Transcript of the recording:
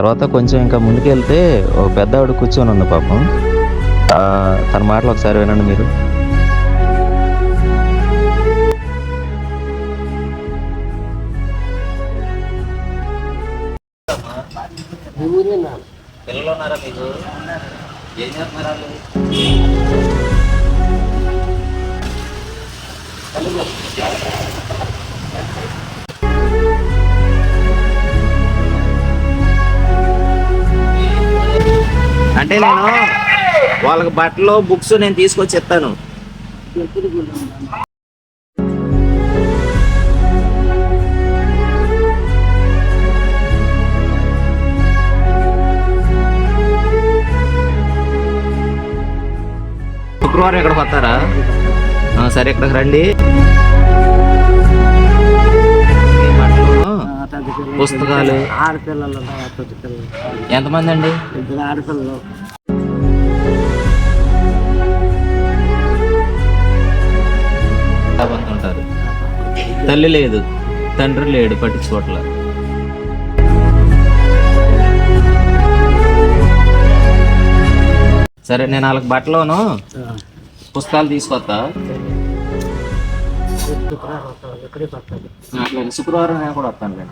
తర్వాత కొంచెం ఇంకా ముందుకెళ్తే ఒక పెద్ద ఆవిడ కూర్చొని ఉంది పాపం. తన మాటలు ఒకసారి వినండి మీరు. పిల్లలు ఉన్నారా మీకు? ఏం చేస్తున్నారు అంటే నేను వాళ్ళకి బట్టలు బుక్స్ నేను తీసుకొచ్చి ఇస్తాను. శుక్రవారం ఇక్కడికి వస్తారా? సరే ఇక్కడికి రండి. పుస్తకాలు ఆడపిల్లలు ఎంతమంది అండి? 2 ఆడపిల్లలు. ఉంటారు. తల్లి లేదు, తండ్రి లేడు, పట్టించుకోవట్ల. సరే నేను వాళ్ళకి బట్టలోను పుస్తకాలు తీసుకొస్తా. శుక్రవారం నేను కూడా వస్తాను.